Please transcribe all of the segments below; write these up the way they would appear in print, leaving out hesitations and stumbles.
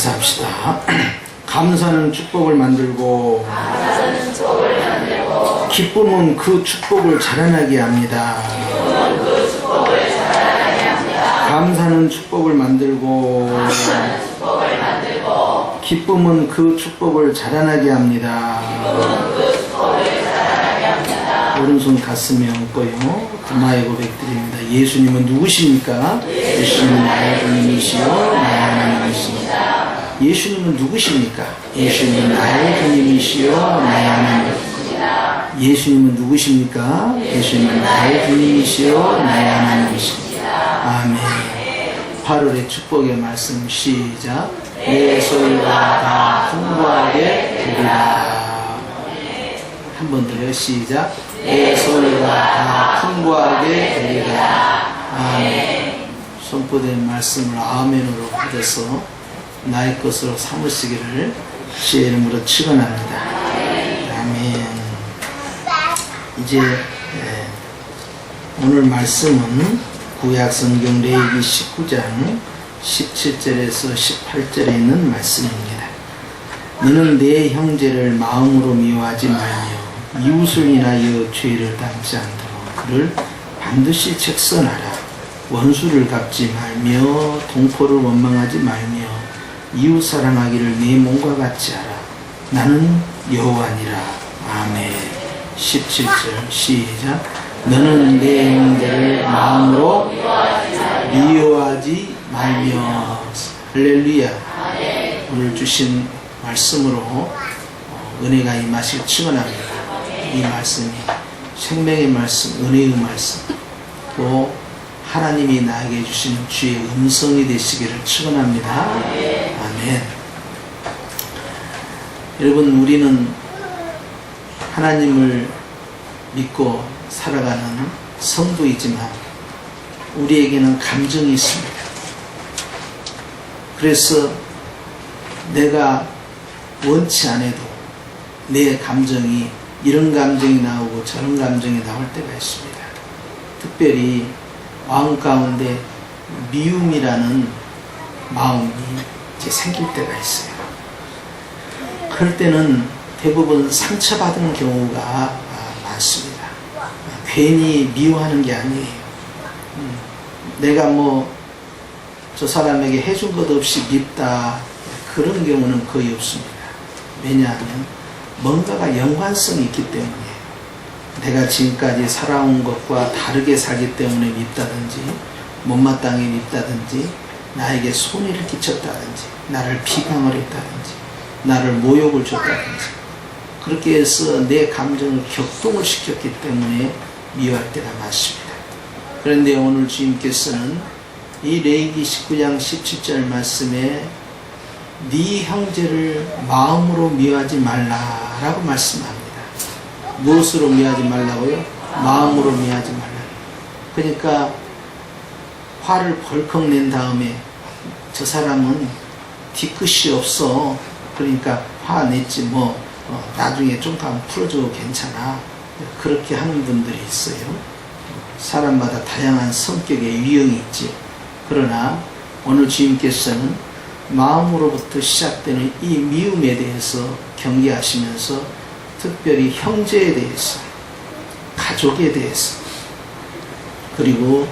합시다. 감사는 축복을 만들고 기쁨은 그 축복을 자라나게 합니다. 감사는 축복을 만들고 기쁨은 그 축복을 자라나게 합니다. 오른손 가슴에 얹고요. 감사의 고백드립니다. 예수님은 누구십니까? 예수님은 나의 주님이시요 나의 하나님이십니다. 예수님은 누구십니까? 예수님은 나의 주님이시요 나의 하나님이십니다. 예수님은 누구십니까? 예수님은 나의 주님이시요 나의 하나님이십니다. 아멘. 8월의 축복의 말씀 시작. 내 소유가 다 풍부하게 되리라. 한 번 더요. 시작. 내 소유가 다 풍부하게 되리라. 아멘. 선포된 말씀을 아멘으로 받아서 나의 것으로 삼으시기를 주의 이름으로 축원합니다. 아멘. 이제 오늘 말씀은 구약 성경 레위기 19장 17절에서 18절에 있는 말씀입니다. 너는 내 형제를 마음으로 미워하지 말며 이웃을 인하여 죄를 담지 않도록 그를 반드시 책선하라. 원수를 갚지 말며 동포를 원망하지 말며 이웃 사랑하기를 내 몸과 같이 하라. 나는 여호와니라. 아멘. 17절 시작. 너는 내 형제를 마음으로 미워하지 말며. 할렐루야. 오늘 주신 말씀으로 은혜가 임하실 축원합니다. 이 말씀이 생명의 말씀, 은혜의 말씀, 또 하나님이 나에게 주시는 주의 음성이 되시기를 축원합니다. 아멘. 여러분, 우리는 하나님을 믿고 살아가는 성도이지만 우리에게는 감정이 있습니다. 그래서 내가 원치 않아도 내 감정이 이런 감정이 나오고 저런 감정이 나올 때가 있습니다. 특별히 마음 가운데 미움이라는 마음이 이제 생길 때가 있어요. 그럴 때는 대부분 상처받은 경우가 많습니다. 괜히 미워하는 게 아니에요. 내가 저 사람에게 해준 것 없이 밉다, 그런 경우는 거의 없습니다. 왜냐하면 뭔가가 연관성이 있기 때문에, 내가 지금까지 살아온 것과 다르게 살기 때문에 밉다든지, 못마땅히 밉다든지, 나에게 손해를 끼쳤다든지, 나를 비방을 했다든지, 나를 모욕을 줬다든지, 그렇게 해서 내 감정을 격동을 시켰기 때문에 미워할 때가 많습니다. 그런데 오늘 주님께서는 이 레위기 19장 17절 말씀에 네 형제를 마음으로 미워하지 말라라고 말씀합니다. 무엇으로 미워하지 말라고요? 마음으로 미워하지 말라. 그러니까 화를 벌컥 낸 다음에 저 사람은 뒤끝이 없어, 그러니까 화냈지 나중에 좀 가면 풀어줘도 괜찮아, 그렇게 하는 분들이 있어요. 사람마다 다양한 성격의 유형이 있지. 그러나 오늘 주님께서는 마음으로부터 시작되는 이 미움에 대해서 경계하시면서 특별히 형제에 대해서, 가족에 대해서, 그리고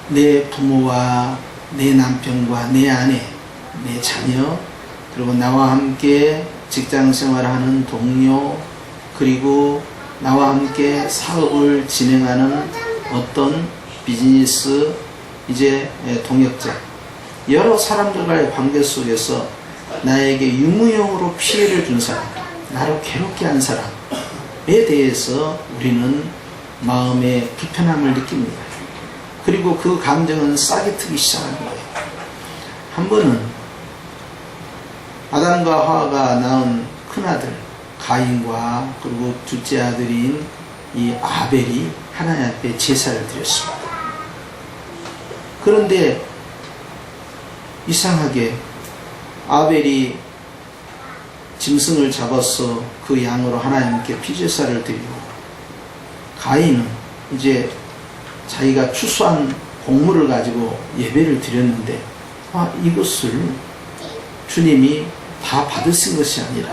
내 부모와 내 남편과 내 아내, 내 자녀, 그리고 나와 함께 직장 생활하는 동료, 그리고 나와 함께 사업을 진행하는 어떤 비즈니스 이제 동역자, 여러 사람들과의 관계 속에서 나에게 유무용으로 피해를 준 사람, 나를 괴롭게 한 사람에 대해서 우리는 마음에 불편함을 느낍니다. 그리고 그 감정은 싹이 트기 시작하는 거예요. 한 번은 아담과 하와가 낳은 큰아들 가인과 그리고 둘째 아들인 이 아벨이 하나님 앞에 제사를 드렸습니다. 그런데 이상하게 아벨이 짐승을 잡아서 그 양으로 하나님께 피제사를 드리고, 가인은 이제 자기가 추수한 곡물을 가지고 예배를 드렸는데, 이것을 주님이 다 받으신 것이 아니라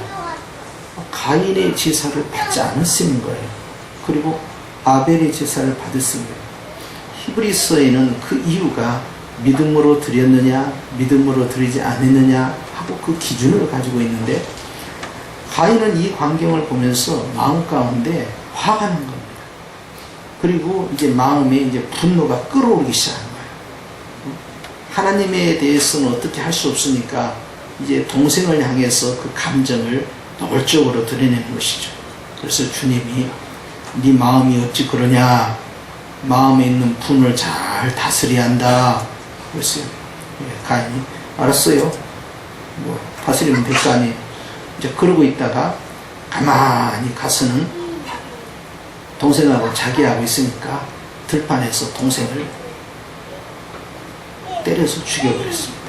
가인의 제사를 받지 않으시는 거예요. 그리고 아벨의 제사를 받으신 거예요. 히브리서에는 그 이유가 믿음으로 드렸느냐 믿음으로 드리지 않았느냐 하고 그 기준을 가지고 있는데, 가인은 이 광경을 보면서 마음 가운데 화가 난 겁니다. 그리고 이제 마음에 이제 분노가 끓어오르기 시작한 거예요. 하나님에 대해서는 어떻게 할 수 없으니까 이제 동생을 향해서 그 감정을 노골적으로 드러내는 것이죠. 그래서 주님이 네 마음이 어찌 그러냐, 마음에 있는 분을 잘 다스려야 한다 그랬어요. 가인이 알았어요, 뭐 다스리면 될 거 아니에요. 이제 그러고 있다가 가만히 가서는 동생하고 자기하고 있으니까 들판에서 동생을 때려서 죽여버렸습니다.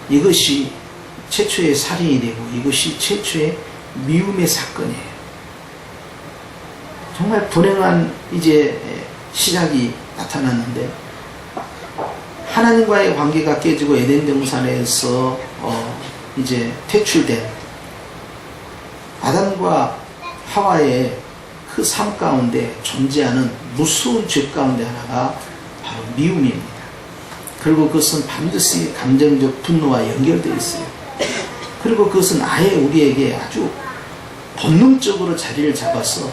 이것이 최초의 살인이 되고 이것이 최초의 미움의 사건이에요. 정말 불행한 이제 시작이 나타났는데, 하나님과의 관계가 깨지고 에덴 동산에서 이제 퇴출된 아담과 하와의 그 삶 가운데 존재하는 무서운 죄 가운데 하나가 바로 미움입니다. 그리고 그것은 반드시 감정적 분노와 연결되어 있어요. 그리고 그것은 아예 우리에게 아주 본능적으로 자리를 잡아서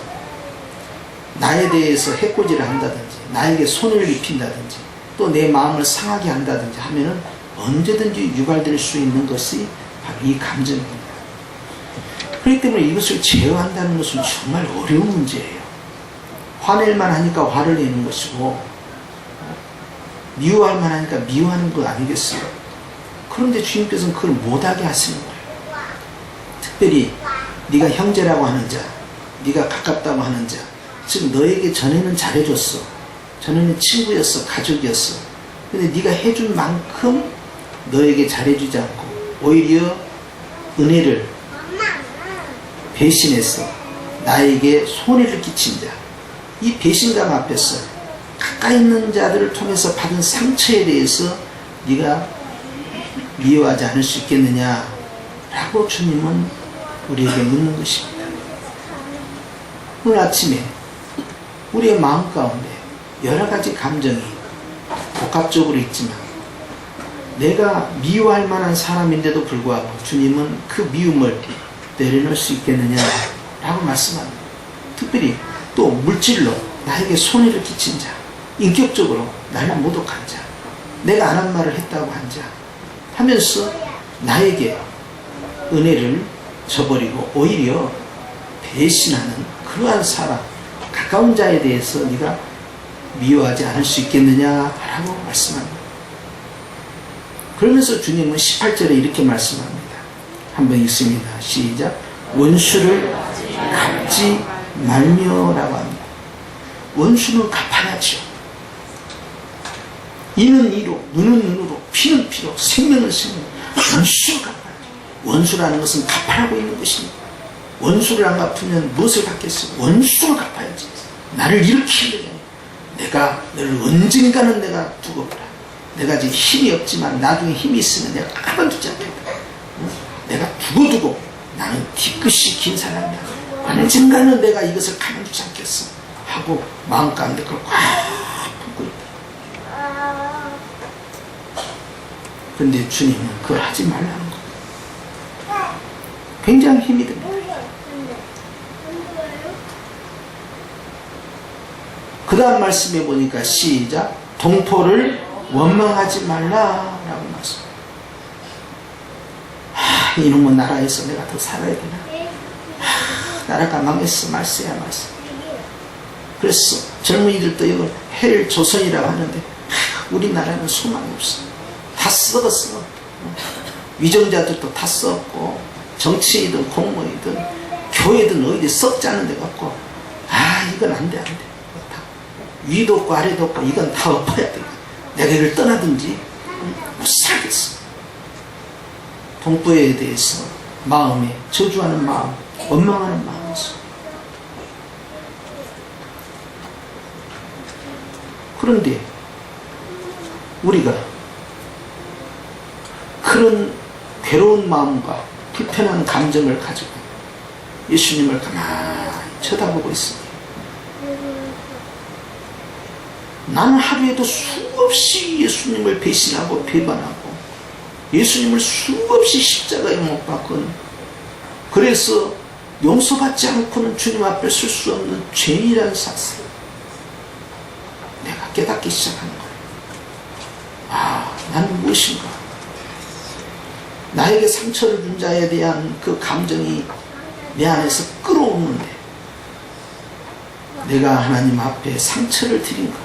나에 대해서 해코지를 한다든지 나에게 손해를 입힌다든지 또 내 마음을 상하게 한다든지 하면은 언제든지 유발될 수 있는 것이 바로 이 감정입니다. 그렇기 때문에 이것을 제어한다는 것은 정말 어려운 문제예요. 화낼만 하니까 화를 내는 것이고 미워할만 하니까 미워하는 거 아니겠어요? 그런데 주님께서는 그걸 못하게 하시는 거예요. 특별히 네가 형제라고 하는 자, 네가 가깝다고 하는 자, 즉 너에게 전에는 잘해줬어, 전에는 친구였어, 가족이었어. 근데 네가 해준 만큼 너에게 잘해주지 않고 오히려 은혜를 배신해서 나에게 손해를 끼친 자, 이 배신감 앞에서 가까이 있는 자들을 통해서 받은 상처에 대해서 네가 미워하지 않을 수 있겠느냐 라고 주님은 우리에게 묻는 것입니다. 오늘 아침에 우리의 마음 가운데 여러 가지 감정이 복합적으로 있지만 내가 미워할 만한 사람인데도 불구하고 주님은 그 미움을 내려놓을 수 있겠느냐 라고 말씀합니다. 특별히 또 물질로 나에게 손해를 끼친 자, 인격적으로 나를 모독한 자, 내가 안 한 말을 했다고 한 자 하면서 나에게 은혜를 저버리고 오히려 배신하는 그러한 사람, 가까운 자에 대해서 네가 미워하지 않을 수 있겠느냐라고 말씀합니다. 그러면서 주님은 18절에 이렇게 말씀합니다. 한번 읽습니다. 시작. 원수를 갚지 말며라고 합니다. 원수는 갚아야죠. 이는 이로, 눈은 눈으로, 피는 피로, 생명은 생명. 원수를 갚아야죠. 원수라는 것은 갚아라고 있는 것입니다. 원수를 안 갚으면 무엇을 갚겠어요? 원수를 갚아야지. 나를 일으키려고. 내가 너를 언젠가는 내가 두고 보라. 내가 지금 힘이 없지만 나중에 힘이 있으면 내가 가만두지 않겠다. 내가 두고두고 나는 뒤끝이 긴 사람이야. 언젠가는 내가 이것을 가만두지 않겠어 하고 마음 가운데 그걸 꽉 품고 있다. 그런데 주님은 그걸 하지 말라는 거예요. 굉장히 힘이 듭니다. 그 다음 말씀해 보니까 시작. 동포를 원망하지 말라라고 말씀. 이놈의 나라에서 내가 더 살아야 되나? 나라가 망했어. 말세야 말세. 그래서 젊은이들도 이걸 헬 조선이라고 하는데 우리나라는 소망이 없어. 다 썩었어. 위정자들도 다 썩고 정치이든 공무이든 교회든 어디 썩지 않은 데가 없고 이건 안 돼 안 돼. 위도 없고 아래도 없고 이건 다 엎어야 돼. 내가 이를 떠나든지 못 살겠어. 동포에 대해서 마음에 저주하는 마음, 원망하는 마음이 있어. 그런데 우리가 그런 괴로운 마음과 불편한 감정을 가지고 예수님을 가만히 쳐다보고 있습니다. 나는 하루에도 수없이 예수님을 배신하고 배반하고 예수님을 수없이 십자가에 못 박거든. 그래서 용서받지 않고는 주님 앞에 설 수 없는 죄인이라는 사실을 내가 깨닫기 시작하는 거예요. 아, 나는 무엇인가? 나에게 상처를 준 자에 대한 그 감정이 내 안에서 끌어오는데 내가 하나님 앞에 상처를 드린 것,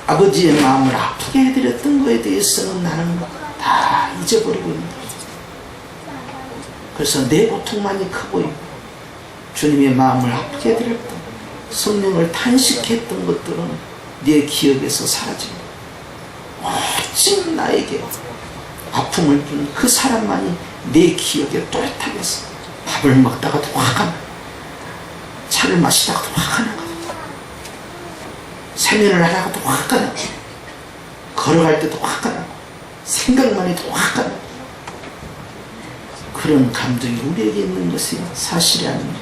아버지의 마음을 아프게 해드렸던 것에 대해서는 나는 다 잊어버리고 있는 거예요. 그래서 내 고통만이 커 보이고 주님의 마음을 아프게 해드렸던, 성령을 탄식했던 것들은 네 기억에서 사라집니다. 오직 나에게 아픔을 주는 그 사람만이 내 기억에 또렷하겠어. 밥을 먹다가도 화가 나, 차를 마시다가도 화가 나, 세면을 하다가도 화가 나고, 걸어갈 때도 화가 나고, 생각만 해도 화가 나고, 그런 감정이 우리에게 있는 것이 사실이 아닙니까?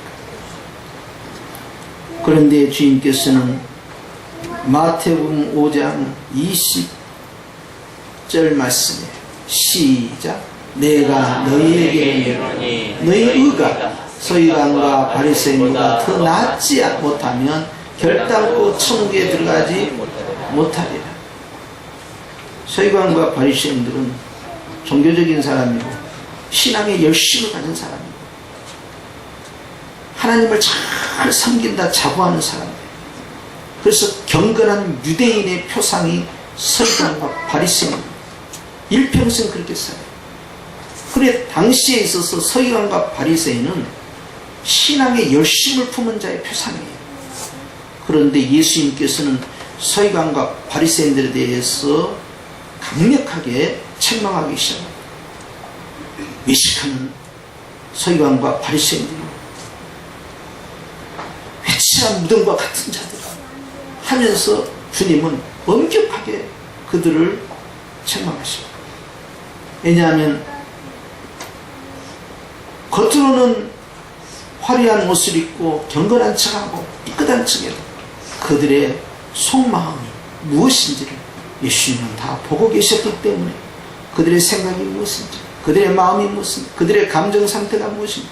그런데 주님께서는 마태복음 5장 20절 말씀에 시작, 내가 너희에게 너희 의가 서기관과 바리새인보다 더 낫지 못하면 결단코 천국에 들어가지 못하리라. 서기관과 바리새인들은 종교적인 사람이고 신앙에 열심을 가진 사람이고 하나님을 잘 섬긴다 자부하는 사람들. 그래서 경건한 유대인의 표상이 서기관과 바리새인입니다. 일평생 그렇게 살아요. 그래 당시에 있어서 서기관과 바리새인은 신앙에 열심을 품은 자의 표상이에요. 그런데 예수님께서는 서기관과 바리새인들에 대해서 강력하게 책망하기 시작합니다. 외식하는 서기관과 바리새인들이 회칠한 무덤과 같은 자들 하면서 주님은 엄격하게 그들을 책망하십니다. 왜냐하면 겉으로는 화려한 옷을 입고 경건한 척하고 삐끗한 척해도 그들의 속마음이 무엇인지를 예수님은 다 보고 계셨기 때문에 그들의 생각이 무엇인지, 그들의 마음이 무엇인지, 그들의 감정 상태가 무엇인지,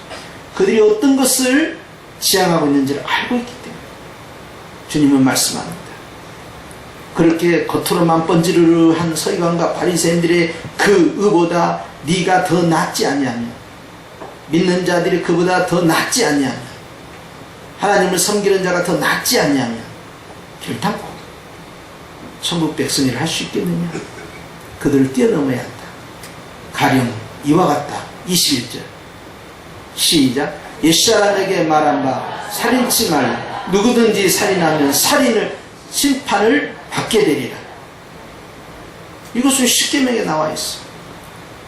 그들이 어떤 것을 지향하고 있는지를 알고 있기 때문에 주님은 말씀합니다. 그렇게 겉으로만 번지르르한 서기관과 바리새인들의 그 의보다 네가 더 낫지 아니하며, 믿는 자들이 그보다 더 낫지 아니하며, 하나님을 섬기는 자가 더 낫지 아니하며 결단코 천국 백성이라 할 수 있겠느냐? 그들을 뛰어넘어야 한다. 가령 이와 같다. 21절 시작, 옛사람에게 말한 바 살인치 말라. 누구든지 살인하면 심판을 받게 되리라. 이것은 십계명에 나와 있어.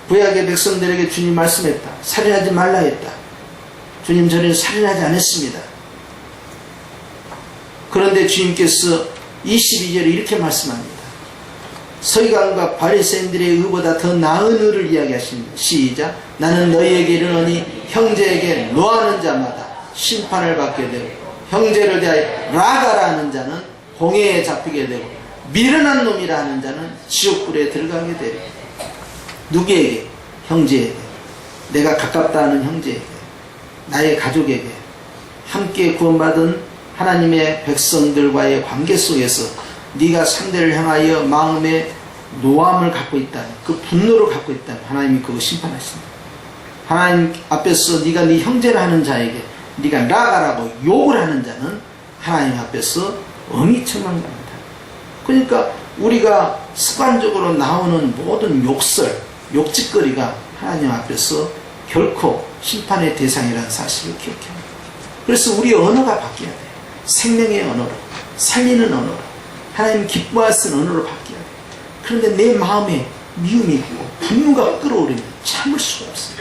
구약의 백성들에게 주님 말씀했다. 살인하지 말라 했다. 주님, 저는 살인하지 않았습니다. 그런데 주님께서 22절에 이렇게 말씀합니다. 서기관과 바리새인들의 의보다 더 나은 의를 이야기하십니다. 시작, 나는 너희에게 이르노니 형제에게 노하는 자마다 심판을 받게 되고 형제를 대하여 라가라는 자는 공회에 잡히게 되고 미련한 놈이라 하는 자는 지옥불에 들어가게 되고. 누구에게? 형제에게, 내가 가깝다 하는 형제에게, 나의 가족에게, 함께 구원받은 하나님의 백성들과의 관계 속에서 네가 상대를 향하여 마음의 노함을 갖고 있다면, 그 분노를 갖고 있다면 하나님이 그거 심판하십니다. 하나님 앞에서 네가 네 형제라 하는 자에게 네가 라가라고 욕을 하는 자는 하나님 앞에서 엄히 책망합니다. 그러니까 우리가 습관적으로 나오는 모든 욕설, 욕짓거리가 하나님 앞에서 결코 심판의 대상이라는 사실을 기억해야 합니다. 그래서 우리의 언어가 바뀌어야 돼요. 생명의 언어로, 살리는 언어로, 하나님 기뻐하시는 언어로 바뀌어야 돼요. 그런데 내 마음에 미움이 있고 분노가 끌어오르면 참을 수가 없어요.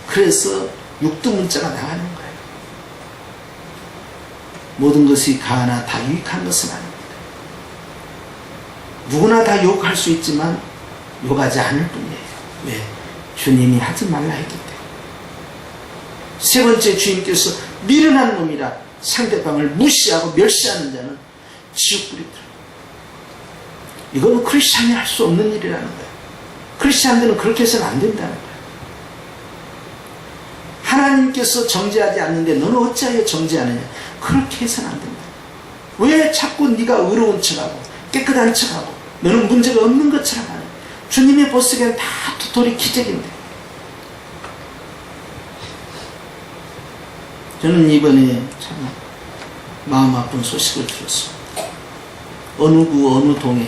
그래서 육두문자가 나가는 거예요. 모든 것이 가하나 다 유익한 것은 아닙니다. 누구나 다 욕할 수 있지만 욕하지 않을 뿐이에요. 왜? 주님이 하지 말라 했기 때문에. 세 번째, 주님께서 미련한 놈이라 상대방을 무시하고 멸시하는 자는 지옥불이 들어요. 이거는 크리스찬이 할 수 없는 일이라는 거예요. 크리스찬들은 그렇게 해서는 안 된다는 거예요. 하나님께서 정죄하지 않는데 너는 어찌하여 정죄하느냐. 그렇게 해서는 안 된다. 왜 자꾸 네가 의로운 척하고 깨끗한 척하고 너는 문제가 없는 것처럼 하냐. 주님의 보시기엔 다 도토리 기적인데. 저는 이번에 참 마음 아픈 소식을 들었습니다. 어느 구 어느 동에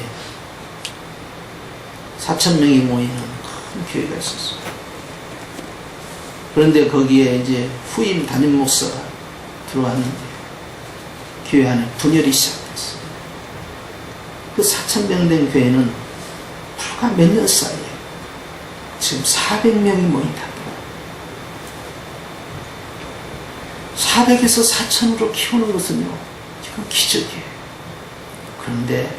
4,000명이 모이는 큰 교회가 있었어요. 그런데 거기에 이제 후임 담임 목사가 들어왔는데 교회 안에 분열이 시작됐어요. 그 4,000명 된 교회는 불과 몇 년 사이에 지금 400명이 모인다. 400에서 4,000으로 키우는 것은요, 지금 기적이에요. 그런데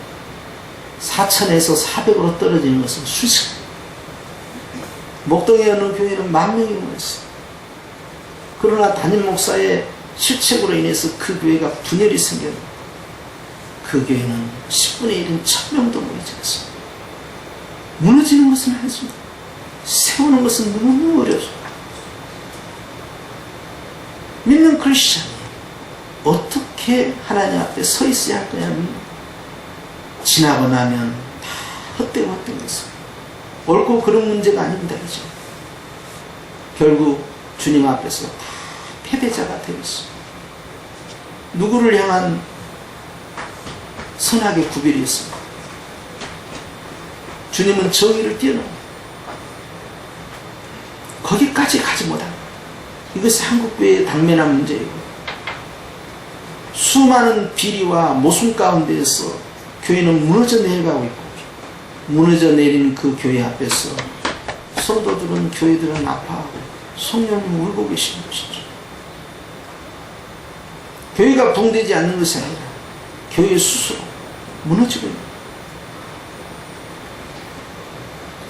4,000에서 400으로 떨어지는 것은 수직. 목동에 어느 교회는 10,000명이 모였어요. 그러나 담임 목사의 실책으로 인해서 그 교회가 분열이 생겼는데 그 교회는 10분의 1인 1,000명도 모이지 않습니다. 무너지는 것은 한순간, 세우는 것은 너무 어려워요. 믿는 크리스찬이 어떻게 하나님 앞에 서 있어야 할 거냐면, 지나고 나면 다 헛되고 헛된 것을, 옳고 그런 문제가 아닙니다. 그죠? 결국 주님 앞에서 다 패배자가 되고 있습니다. 누구를 향한 선악의 구별이 있습니다. 주님은 정의를 뛰어넘습니다. 거기까지 가지 못합니다. 이것이 한국교회의 당면한 문제이고, 수많은 비리와 모순 가운데에서 교회는 무너져 내려가고 있고, 무너져 내린 그 교회 앞에서 성도들은, 교회들은 아파하고 성령님 울고 계시는 것이죠. 교회가 붕되지 않는 것이 아니라 교회 스스로 무너지고 있는 거예요.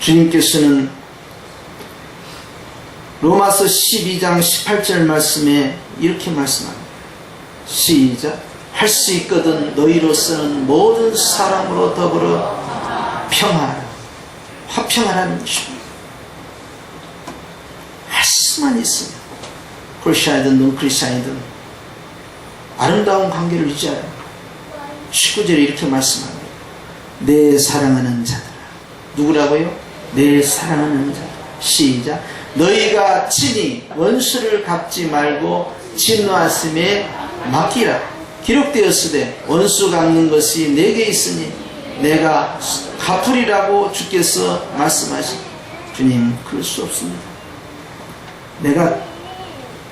주님께서는 로마서 12장 18절 말씀에 이렇게 말씀합니다. 시작. 할 수 있거든 너희로서는 모든 사람으로 더불어 평화하라. 화평하라는 것입니다. 할 수만 있으면 크리스찬이든 논크리스찬이든 아름다운 관계를 유지하라. 19절에 이렇게 말씀합니다. 내 사랑하는 자들아. 누구라고요? 내 사랑하는 자들. 시작. 너희가 친히 원수를 갚지 말고 진노하심에 맡기라. 기록되었으되 원수 갚는 것이 내게 있으니 내가 갚으리라고 주께서 말씀하시니. 주님, 그럴 수 없습니다. 내가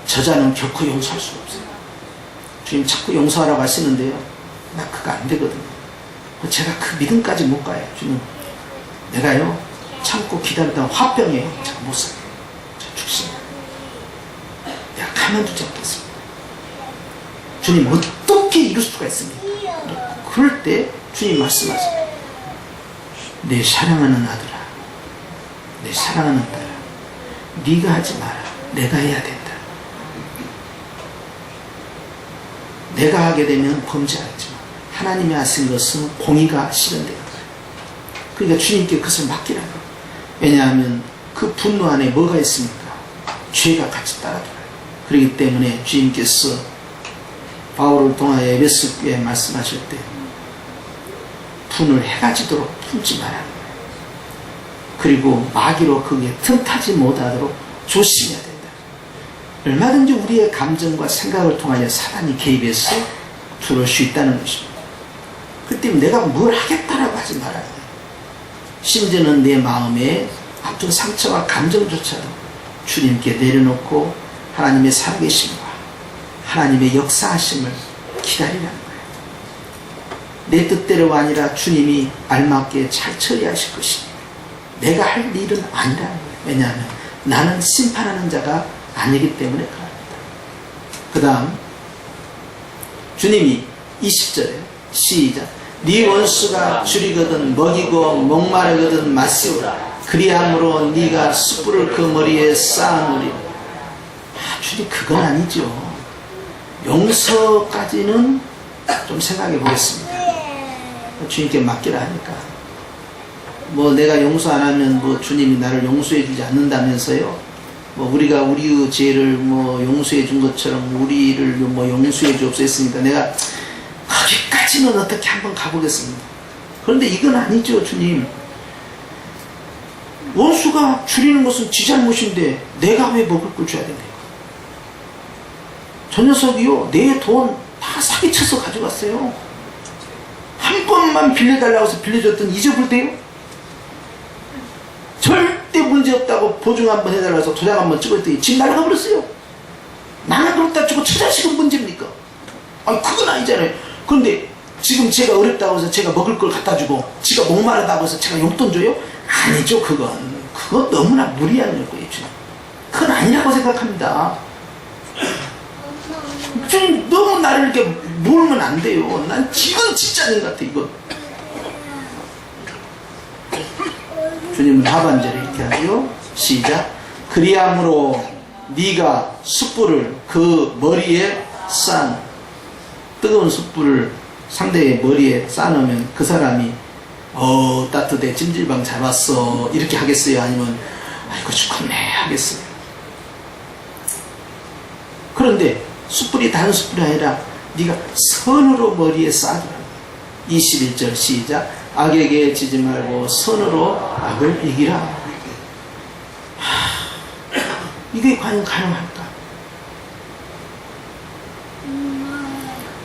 저자는 결코 용서할 수가 없어요. 주님 자꾸 용서하라고 하시는데요, 나 그거 안 되거든요. 제가 그 믿음까지 못 가요. 주님, 내가요 참고 기다리다가 화병이에요. 제가 못 살아요. 저 죽습니다. 내가 가만두지 않겠습니다. 주님, 어떻게 이룰 수가 있습니까? 그럴 때 주님 말씀하세요. 내 사랑하는 아들아, 내 사랑하는 딸아, 네가 하지 마라. 내가 해야 된다. 내가 하게 되면 범죄하겠지만 하나님이 하신 것은 공의가 실현되는 거예요. 그러니까 주님께 그것을 맡기라는 거예요. 왜냐하면 그 분노 안에 뭐가 있습니까? 죄가 같이 따라들어요. 그렇기 때문에 주님께서 바울을 통하여 에베소 교회에 말씀하실 때 분을 해가 지도록 품지 말라는 거예요. 그리고 마귀로 그게 틈타지 못하도록 조심해야 된다. 얼마든지 우리의 감정과 생각을 통하여 사단이 개입해서 들어올 수 있다는 것입니다. 그때 내가 뭘 하겠다라고 하지 말아야 돼요. 심지어는 내 마음에 아픈 상처와 감정조차도 주님께 내려놓고 하나님의 살아계심과 하나님의 역사하심을 기다리라는 거예요. 내 뜻대로가 아니라 주님이 알맞게 잘 처리하실 것입니다. 내가 할 일은 아니라는 거예요. 왜냐하면 나는 심판하는 자가 아니기 때문에 그럽니다. 그 다음 주님이 20절에 시작. 네 원수가 줄이거든 먹이고 목마르거든 마시오라. 그리함으로 네가 숯불을 그 머리에 쌓아놓으리. 주님, 그건 아니죠. 용서까지는 좀 생각해 보겠습니다. 주님께 맡기라 하니까. 뭐 내가 용서 안 하면 뭐 주님이 나를 용서해 주지 않는다면서요. 뭐 우리가 우리의 죄를 뭐 용서해 준 것처럼 우리를 뭐 용서해 주옵소서 했으니까 내가 거기까지는 어떻게 한번 가보겠습니다. 그런데 이건 아니죠. 주님, 원수가 줄이는 것은 지 잘못인데 내가 왜 먹을 걸 줘야 됩니까? 저 녀석이요, 내 돈 다 사기쳐서 가져갔어요. 한 번만 빌려달라고 해서 빌려줬더니 잊어볼 때요. 절대 문제없다고 보증 한번 해달라고 해서 도장 한번 찍었더니 집 날아가 버렸어요. 나는 그렇다 치고 저 자식은 문제입니까? 아니, 그건 아니잖아요. 그런데 지금 제가 어렵다고 해서 제가 먹을 걸 갖다 주고 지가 목마르다고 해서 제가 용돈 줘요? 아니죠. 그건 너무나 무리한 요구예요. 주님, 그건 아니라고 생각합니다. 주님, 너무 나를 이렇게 몰면 안 돼요. 난 지금 진짜인 것 같아. 이거 주님은 하반절에 이렇게 하죠. 시작. 그리함으로 네가 숯불을 그 머리에 쌓아. 뜨거운 숯불을 상대의 머리에 쌓아놓으면 그 사람이 따뜻해, 찜질방 잡았어 이렇게 하겠어요? 아니면 아이고 죽겠네 하겠어요? 그런데 숯불이 다른 숯불이 아니라 네가 선으로 머리에 쌓아주라. 21절 시작. 악에게 지지 말고 선으로 악을 이기라. 이게 과연 가능할까?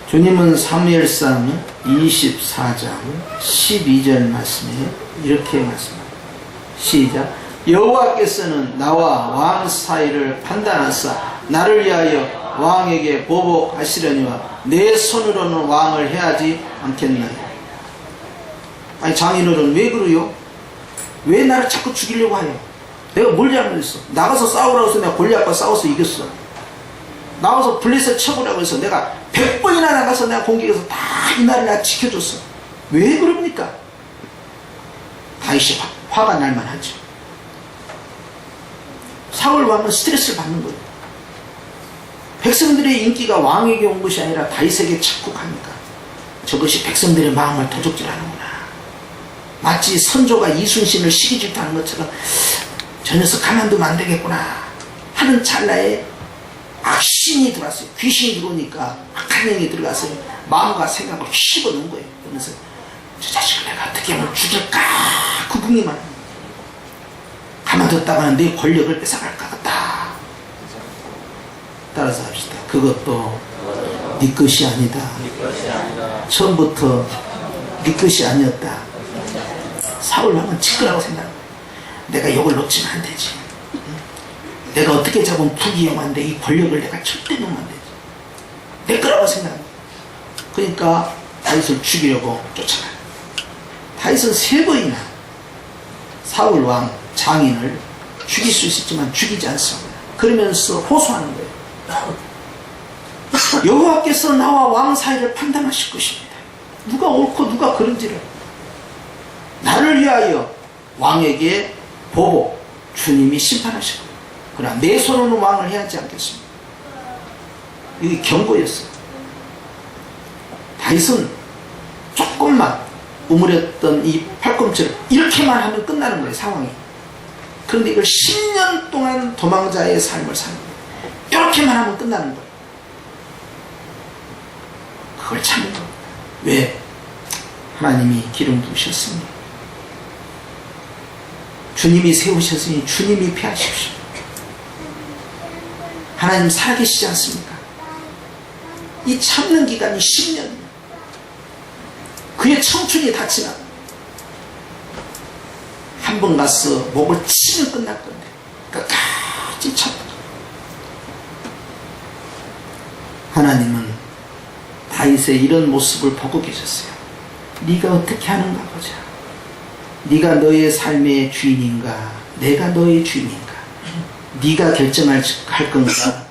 주님은 사무엘상 24장 12절 말씀에 이렇게 말씀합니다. 시작. 여호와께서는 나와 왕 사이를 판단하사 나를 위하여 왕에게 보복하시려니와 내 손으로는 왕을 해하지 않겠나요? 아니, 장인어른 왜 그러요? 왜 나를 자꾸 죽이려고 하요? 내가 뭘 잘못했어? 나가서 싸우라고 해서 내가 골리앗과 싸워서 이겼어. 나와서 블레셋 쳐보라고 해서 내가 100번이나 나가서 내가 공격해서 다 이날을 내가 지켜줬어. 왜 그럽니까? 다윗이 화가 날만 하죠. 사울 왕은 스트레스를 받는 거예요. 백성들의 인기가 왕에게 온 것이 아니라 다윗에게 자꾸 가니까 저것이 백성들의 마음을 도적질하는구나. 마치 선조가 이순신을 시기 질투하는 것처럼 저 녀석 가만두면 안 되겠구나 하는 찰나에 악신이 들어왔어요. 귀신이 들어오니까 악한 영이 들어가서 마음과 생각을 씹어놓은 거예요. 그러면서 저 자식을 내가 어떻게 하면 죽일까 구궁이만 가만뒀다가는 내 권력을 뺏어갈 것 같다. 따라서 합시다. 그것도 네 것이 아니다. 처음부터 네 것이 아니었다. 사울 왕은 지끄라고 생각합니다. 내가 이걸 놓치면 안 되지. 내가 어떻게 잡으면 부귀영화인데 이 권력을 내가 절대 놓으면 안 되지. 내 거라고 생각합니다. 그러니까 다윗을 죽이려고 쫓아가요. 다윗은 3번이나 사울 왕 장인을 죽일 수 있었지만 죽이지 않습니다. 그러면서 호소하는 거예요. 여호와께서 나와 왕 사이를 판단하실 것입니다. 누가 옳고 누가 그른지를 나를 위하여 왕에게 보복, 주님이 심판하실 겁니다. 그러나 내 손으로 왕을 해야지 않겠습니다. 이게 경고였어요. 다윗은 조금만 우물했던 이 팔꿈치를 이렇게만 하면 끝나는 거예요, 상황이. 그런데 이걸 10년 동안 도망자의 삶을 사는 거예요. 이렇게만 하면 끝나는 거예요. 그걸 참는 겁니다. 왜? 하나님이 기름 부으셨으니, 주님이 세우셨으니 주님이 피하십시오. 하나님 살아계시지 않습니까? 이 참는 기간이 10년. 그의 청춘이 다 지나. 한 번 가서 목을 치면 끝날 건데 끝까지 참다. 하나님은 다윗의 이런 모습을 보고 계셨어요. 네가 어떻게 하는가 보자. 네가 너의 삶의 주인인가? 내가 너의 주인인가? 네가 결정할 건가?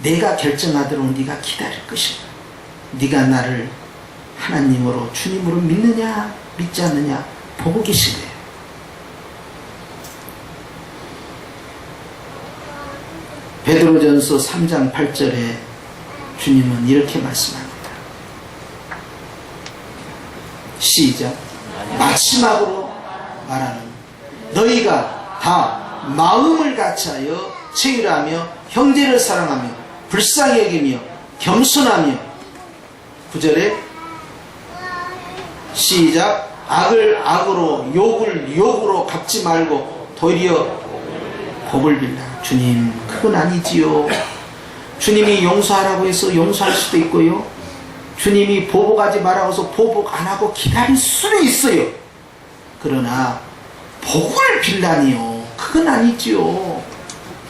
내가 결정하도록 네가 기다릴 것인가? 네가 나를 하나님으로 주님으로 믿느냐 믿지 않느냐 보고 계신 거예요. 베드로전서 3장 8절에 주님은 이렇게 말씀합니다. 시작. 마지막으로 말하는 너희가 다 마음을 같이하여 체휼하며 형제를 사랑하며 불쌍히 여기며 겸손하며 9절에 시작. 악을 악으로 욕을 욕으로 갚지 말고 도리어 복을 빌라. 주님, 그건 아니지요. 주님이 용서하라고 해서 용서할 수도 있고요, 주님이 보복하지 말라고 해서 보복 안 하고 기다릴 수는 있어요. 그러나 복을 빌라니요, 그건 아니지요.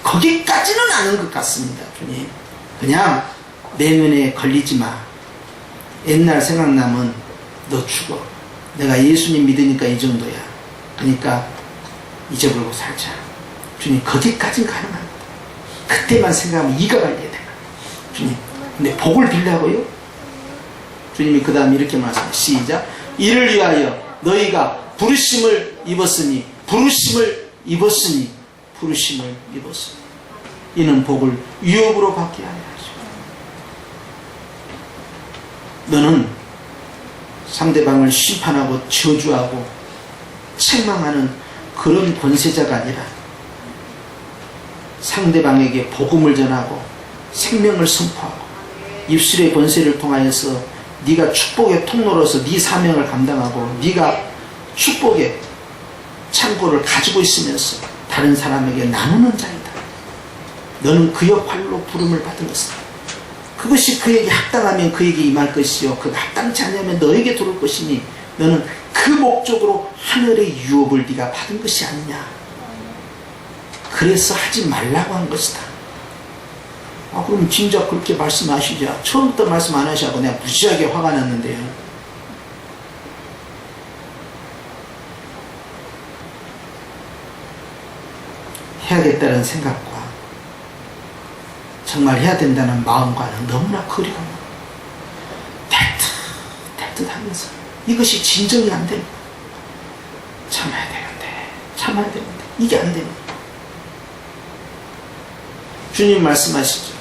거기까지는 아닌 것 같습니다. 주님, 그냥 내 눈에 걸리지 마. 옛날 생각나면 너 죽어. 내가 예수님 믿으니까 이 정도야. 그러니까 잊어버리고 살자. 주님, 거기까지는 가능합니다. 그때만 생각하면 이가 갈려야 돼요. 주님, 근데 복을 빌라고요? 주님이 그 다음에 이렇게 말씀해요. 시작. 이를 위하여 너희가 부르심을 입었으니 이는 복을 유업으로 받게 하려 하죠. 너는 상대방을 심판하고 저주하고 책망하는 그런 권세자가 아니라 상대방에게 복음을 전하고 생명을 선포하고 입술의 권세를 통하여서 네가 축복의 통로로서 네 사명을 감당하고 네가 축복의 창고를 가지고 있으면서 다른 사람에게 나누는 자이다. 너는 그 역할로 부름을 받은 것이다. 그것이 그에게 합당하면 그에게 임할 것이요, 그 합당치 않으면 너에게 들어올 것이니 너는 그 목적으로 하늘의 유업을 네가 받은 것이 아니냐. 그래서 하지 말라고 한 것이다. 그럼 진짜 그렇게 말씀하시죠. 처음부터 말씀 안 하시고 내가 무지하게 화가 났는데요. 해야겠다는 생각과 정말 해야 된다는 마음과는 너무나 거리가 멀어. 될 듯 하면서 이것이 진정이 안 됩니다. 참아야 되는데 이게 안 됩니다. 주님 말씀하시죠.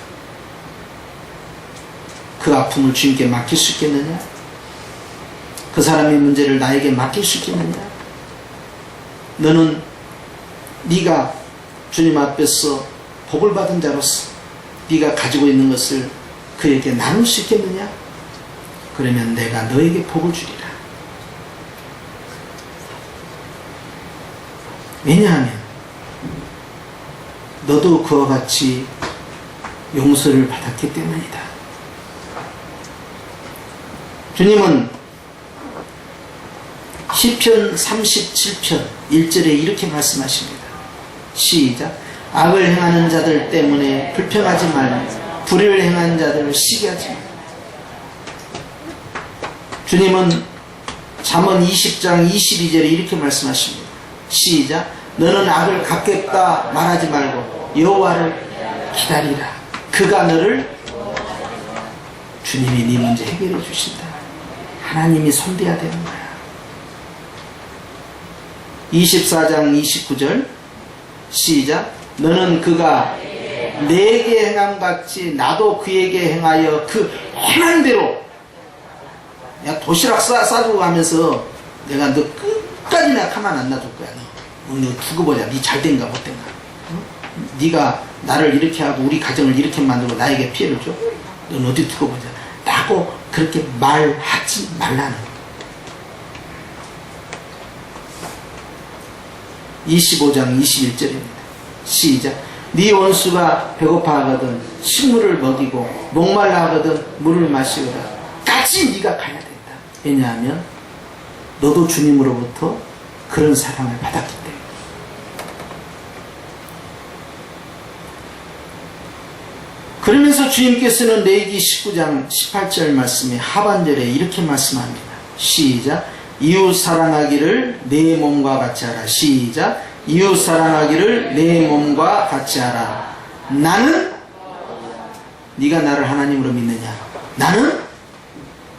그 아픔을 주님께 맡길 수 있겠느냐? 그 사람의 문제를 나에게 맡길 수 있겠느냐? 너는 네가 주님 앞에서 복을 받은 자로서 네가 가지고 있는 것을 그에게 나눌 수 있겠느냐? 그러면 내가 너에게 복을 주리라. 왜냐하면 너도 그와 같이 용서를 받았기 때문이다. 주님은 시편 37편 1절에 이렇게 말씀하십니다. 시작. 악을 행하는 자들 때문에 불평하지 말며 불의를 행하는 자들을 시기하지 말며. 주님은 잠언 20장 22절에 이렇게 말씀하십니다. 시작. 너는 악을 갚겠다 말하지 말고 여호와를 기다리라. 그가 너를, 주님이 네 문제 해결해 주신다. 하나님이 손대야 되는 거야. 24장 29절 시작. 너는 그가 내게 행함같이 나도 그에게 행하여 그 행한 대로, 야 도시락 싸주고 가면서 내가 너 끝까지 내가 가만 안 놔둘 거야. 너 두고 보자. 네 잘된가 못된가. 네가 나를 이렇게 하고 우리 가정을 이렇게 만들고 나에게 피해를 줘? 넌 어디 두고 보자. 라고 그렇게 말하지 말라는 거야. 25장 21절입니다. 시작. 네 원수가 배고파하거든 식물을 먹이고 목말라하거든 물을 마시거라. 같이 네가 가야 된다. 왜냐하면 너도 주님으로부터 그런 사랑을 받았기 때문에. 그러면서 주님께서는 레위기 19장 18절 말씀의 하반절에 이렇게 말씀합니다. 시작. 이웃 사랑하기를 내 몸과 같이 하라. 시작. 이웃 사랑하기를 내 몸과 같이 하라. 나는, 네가 나를 하나님으로 믿느냐? 나는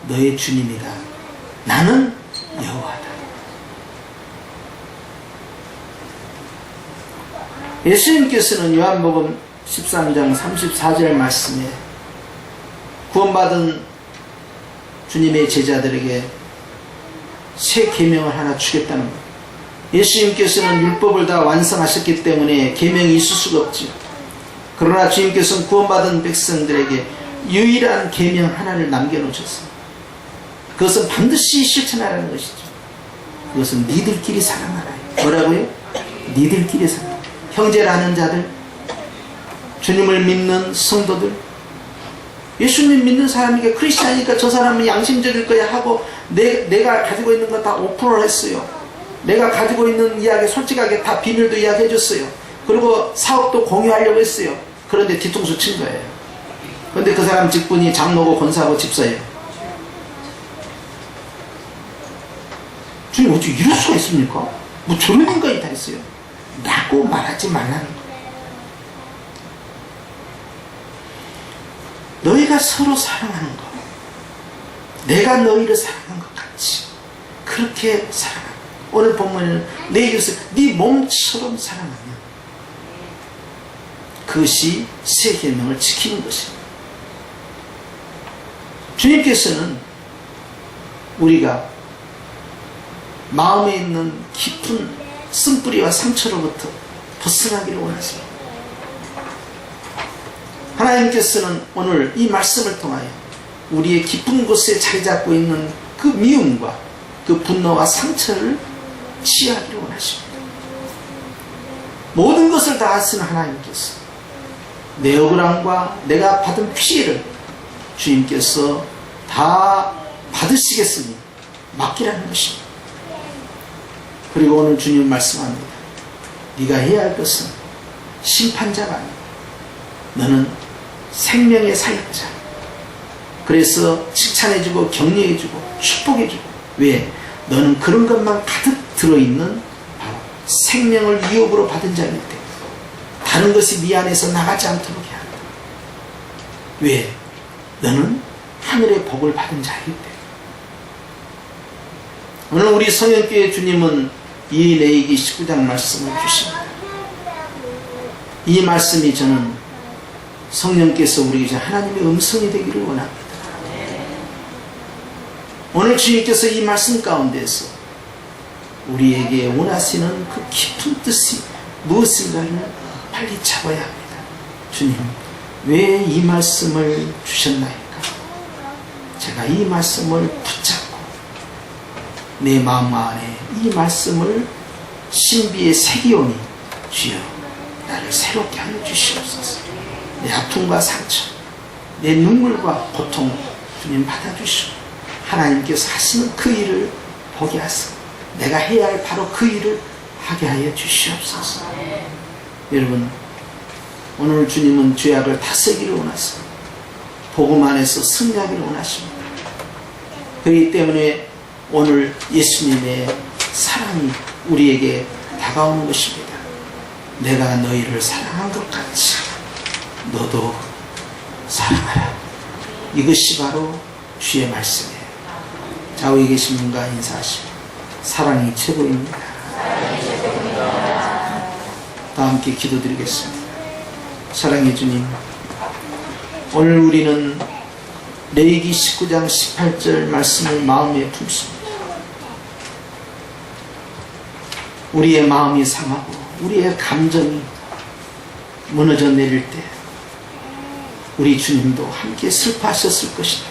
너의 주님이다. 나는 여호와다. 예수님께서는 요한복음 13장 34절 말씀에 구원받은 주님의 제자들에게 새 계명을 하나 주겠다는 것. 예수님께서는 율법을 다 완성하셨기 때문에 계명이 있을 수가 없지요. 그러나 주님께서는 구원받은 백성들에게 유일한 계명 하나를 남겨놓으셨어요. 그것은 반드시 실천하라는 것이죠. 그것은 니들끼리 사랑하라. 뭐라고요? 니들끼리 사랑하라. 형제라는 자들, 주님을 믿는 성도들, 예수님 믿는 사람이니까 크리스찬이니까 저 사람은 양심적일 거야 하고 내가 가지고 있는 거 다 오픈을 했어요. 내가 가지고 있는 이야기 솔직하게 다 비밀도 이야기해 줬어요. 그리고 사업도 공유하려고 했어요. 그런데 뒤통수 친 거예요. 그런데 그 사람 직분이 장로고 권사고 집사예요. 주님 어떻게 이럴 수가 있습니까? 뭐 저런 인간이 다 있어요. 라고 말하지 말라는 거예요. 너희가 서로 사랑하는 것, 내가 너희를 사랑한 것 같이 그렇게 사랑하는 것. 오늘 본문에는 내 이웃을 네 몸처럼 사랑하면 그것이 새 계명을 지키는 것입니다. 주님께서는 우리가 마음에 있는 깊은 쓴뿌리와 상처로부터 벗어나기를 원하십니다. 하나님께서는 오늘 이 말씀을 통하여 우리의 깊은 곳에 자리 잡고 있는 그 미움과 그 분노와 상처를 치유하기를 원하십니다. 모든 것을 다 아시는 하나님께서 내 억울함과 내가 받은 피해를 주님께서 다 받으시겠으니 맡기라는 것입니다. 그리고 오늘 주님 말씀합니다. 네가 해야 할 것은 심판자가 아니고 너는 생명의 사역자. 그래서 칭찬해주고 격려해주고 축복해주고. 왜? 너는 그런 것만 가득 들어있는 바로 생명을 유업으로 받은 자이기 때문에 다른 것이 네 안에서 나가지 않도록 해야 한다. 왜? 너는 하늘의 복을 받은 자이기 때문에. 오늘 우리 성현교회 주님은 이 레위기 19장 말씀을 주십니다. 이 말씀이 저는 성령께서 우리에게 하나님의 음성이 되기를 원합니다. 오늘 주님께서 이 말씀 가운데서 우리에게 원하시는 그 깊은 뜻이 무엇인가를 빨리 잡아야 합니다. 주님, 왜 이 말씀을 주셨나이까? 제가 이 말씀을 붙잡고 내 마음 안에 이 말씀을 신비에 새기오니 주여 나를 새롭게 하여 주시옵소서. 내 아픔과 상처, 내 눈물과 고통을 주님 받아주시고 하나님께서 하시는 그 일을 보게 하시고 내가 해야 할 바로 그 일을 하게 하여 주시옵소서. 여러분, 오늘 주님은 죄악을 다스리기를 원하십니다. 복음 안에서 승리하기를 원하십니다. 그렇기 때문에 오늘 예수님의 사랑이 우리에게 다가오는 것입니다. 내가 너희를 사랑한 것 같이 너도 사랑하라. 이것이 바로 주의 말씀이에요. 좌우에 계신 분과 인사하시고 사랑이 최고입니다. 다 함께 기도드리겠습니다. 사랑의 주님, 오늘 우리는 레위기 19장 18절 말씀을 마음에 품습니다. 우리의 마음이 상하고 우리의 감정이 무너져 내릴 때 우리 주님도 함께 슬퍼하셨을 것인데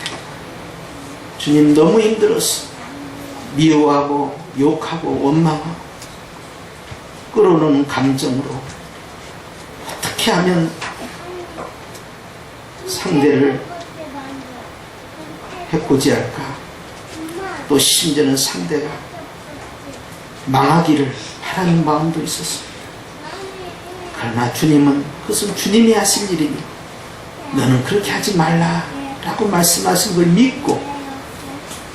주님 너무 힘들어서 미워하고 욕하고 원망하고 끌어오는 감정으로 어떻게 하면 상대를 해코지할까, 또 심지어는 상대가 망하기를 바라는 마음도 있었습니다. 그러나 주님은 그것은 주님이 하신 일이니 너는 그렇게 하지 말라 라고 말씀하신 걸 믿고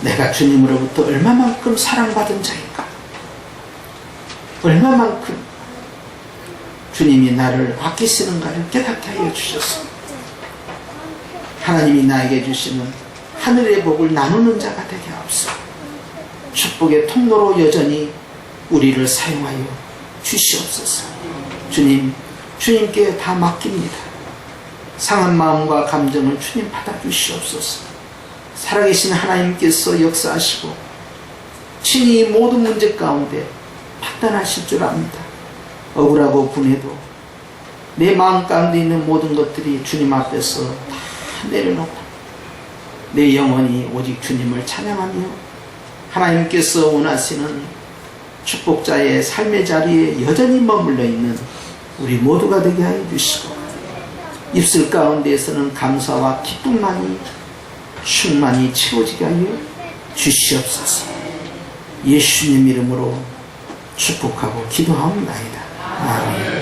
내가 주님으로부터 얼마만큼 사랑받은 자인가, 얼마만큼 주님이 나를 아끼시는가를 깨닫게 하여 주셨습니다. 하나님이 나에게 주시는 하늘의 복을 나누는 자가 되게 하옵소서. 축복의 통로로 여전히 우리를 사용하여 주시옵소서. 주님, 주님께 다 맡깁니다. 상한 마음과 감정을 주님 받아주시옵소서. 살아계신 하나님께서 역사하시고 친히 모든 문제 가운데 판단하실 줄 압니다. 억울하고 분해도 내 마음 가운데 있는 모든 것들이 주님 앞에서 다 내려놓고 내 영혼이 오직 주님을 찬양하며 하나님께서 원하시는 축복자의 삶의 자리에 여전히 머물러 있는 우리 모두가 되게 하여 주시고 입술 가운데에서는 감사와 기쁨만이 충만히 채워지게 하여 주시옵소서. 예수님 이름으로 축복하고 기도하옵나이다. 아멘.